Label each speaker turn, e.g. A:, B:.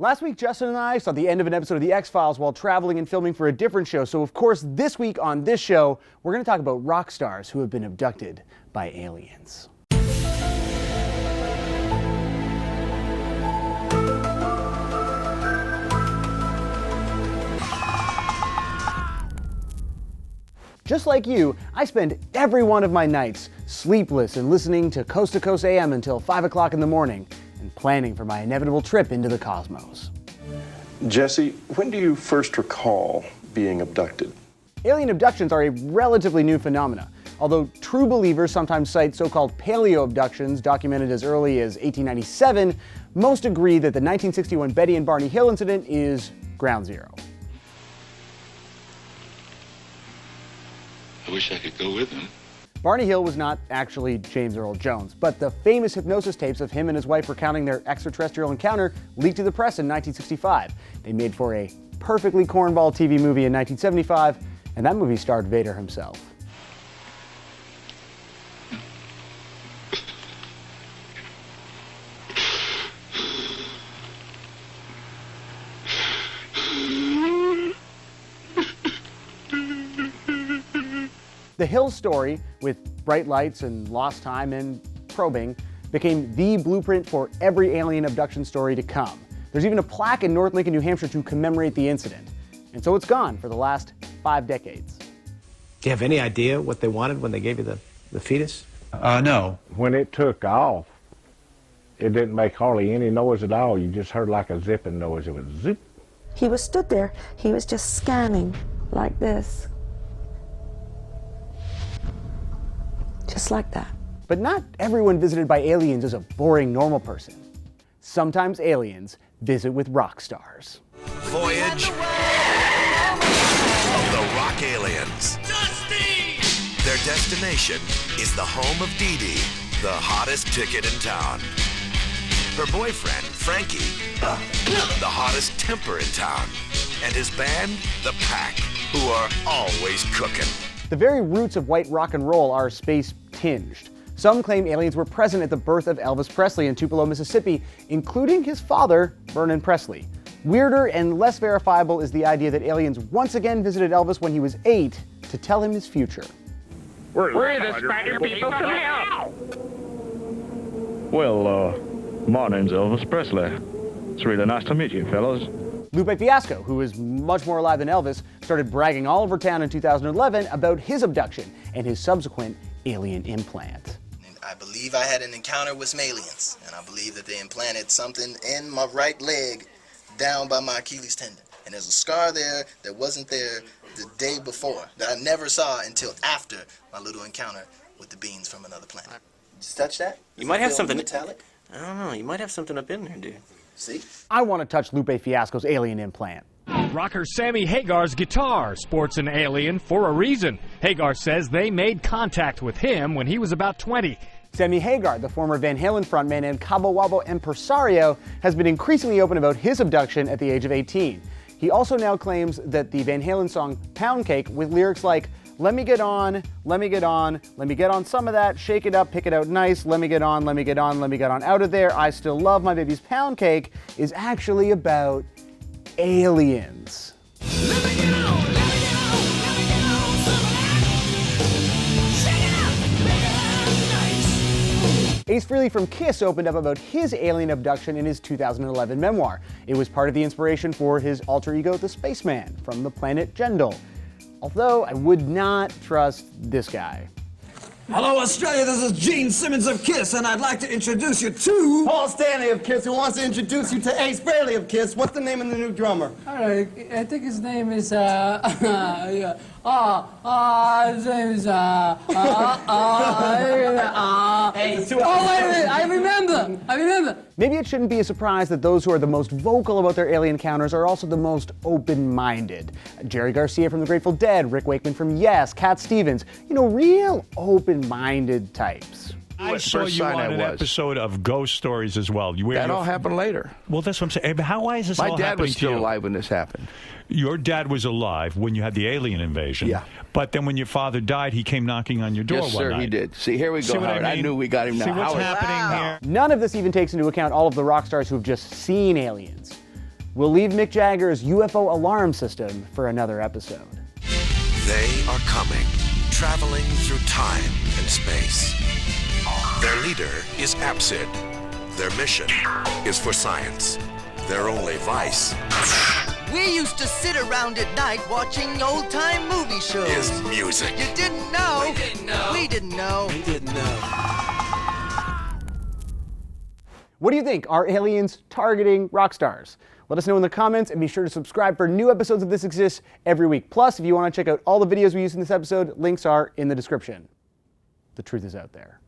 A: Last week, Justin and I saw the end of an episode of The X-Files while traveling and filming for a different show. So, of course, this week on this show, we're going to talk about rock stars who have been abducted by aliens. Just like you, I spend every one of my nights sleepless and listening to Coast AM until 5 o'clock in the morning and planning for my inevitable trip into the cosmos.
B: Jesse, when do you first recall being abducted?
A: Alien abductions are a relatively new phenomena, although true believers sometimes cite so-called paleo abductions documented as early as 1897, most agree that the 1961 Betty and Barney Hill incident is ground zero.
C: I wish I could go with him.
A: Barney Hill was not actually James Earl Jones, but the famous hypnosis tapes of him and his wife recounting their extraterrestrial encounter leaked to the press in 1965. They made for a perfectly cornball TV movie in 1975, and that movie starred Vader himself. The Hill story, with bright lights and lost time and probing, became the blueprint for every alien abduction story to come. There's even a plaque in North Lincoln, New Hampshire to commemorate the incident. And so it's gone for the last 5 decades.
D: Do you have any idea what they wanted when they gave you the fetus?
E: No.
F: When it took off, it didn't make hardly any noise at all. You just heard like a zipping noise. It was zip.
G: He was stood there. He was just scanning like this. Just like that.
A: But not everyone visited by aliens is a boring normal person. Sometimes aliens visit with rock stars.
H: Voyage of the rock aliens. Dusty! Their destination is the home of Dee Dee, the hottest ticket in town. Her boyfriend, Frankie, the hottest temper in town. And his band, The Pack, who are always cooking.
A: The very roots of white rock and roll are space-tinged. Some claim aliens were present at the birth of Elvis Presley in Tupelo, Mississippi, including his father, Vernon Presley. Weirder and less verifiable is the idea that aliens once again visited Elvis when he was 8 to tell him his future.
I: We're the spider people, come help!
J: Well, my name's Elvis Presley. It's really nice to meet you, fellas.
A: Lupe Fiasco, who is much more alive than Elvis, started bragging all over town in 2011 about his abduction and his subsequent alien implant.
K: I believe I had an encounter with some aliens, and I believe that they implanted something in my right leg down by my Achilles tendon. And there's a scar there that wasn't there the day before, that I never saw until after my little encounter with the beings from another planet. Just touch that?
L: You might have something
K: metallic.
L: I don't know. You might have something up in there, dude.
K: See?
A: I want to touch Lupe Fiasco's alien implant.
M: Rocker Sammy Hagar's guitar sports an alien for a reason. Hagar says they made contact with him when he was about 20.
A: Sammy Hagar, the former Van Halen frontman and Cabo Wabo impresario, has been increasingly open about his abduction at the age of 18. He also now claims that the Van Halen song Poundcake, with lyrics like, let me get on, let me get on, let me get on some of that, shake it up, pick it out nice, let me get on, let me get on, let me get on out of there, I still love my baby's pound cake, is actually about aliens. Let me get on, let me get on, let me get on some of that. Shake it up, make it nice. Ace Frehley from Kiss opened up about his alien abduction in his 2011 memoir. It was part of the inspiration for his alter ego, the Spaceman, from the planet Jendal. Although I would not trust this guy.
N: Hello, Australia. This is Gene Simmons of Kiss, and I'd like to introduce you to
O: Paul Stanley of Kiss, who wants to introduce you to Ace Frehley of Kiss. What's the name of the new drummer?
P: All right, I think his name is his name is
O: Hey,
P: oh, wait a minute, I remember.
A: Maybe it shouldn't be a surprise that those who are the most vocal about their alien encounters are also the most open-minded. Jerry Garcia from the Grateful Dead, Rick Wakeman from Yes, Cat Stevens, real open-minded types.
E: I saw you on an episode of Ghost Stories as well.
Q: That all happened later.
E: Well, that's what I'm saying. Why is this all happening to you?
Q: My dad was still alive when this happened.
E: Your dad was alive when you had the alien invasion.
Q: Yeah.
E: But then when your father died, he came knocking on your door one night.
Q: Yes, sir, he did. See, here we go, Howard. I knew we got him now.
E: See what's happening here?
A: None of this even takes into account all of the rock stars who have just seen aliens. We'll leave Mick Jagger's UFO alarm system for another episode.
H: They are coming, traveling through time and space. Their leader is Abducted. Their mission is for science. Their only vice
C: We used to sit around at night watching old-time movie shows.
H: is music.
C: You didn't know.
L: We didn't know.
C: We didn't know.
L: We didn't know.
A: What do you think? Are aliens targeting rock stars? Let us know in the comments, and be sure to subscribe for new episodes of This Exists every week. Plus, if you want to check out all the videos we used in this episode, links are in the description. The truth is out there.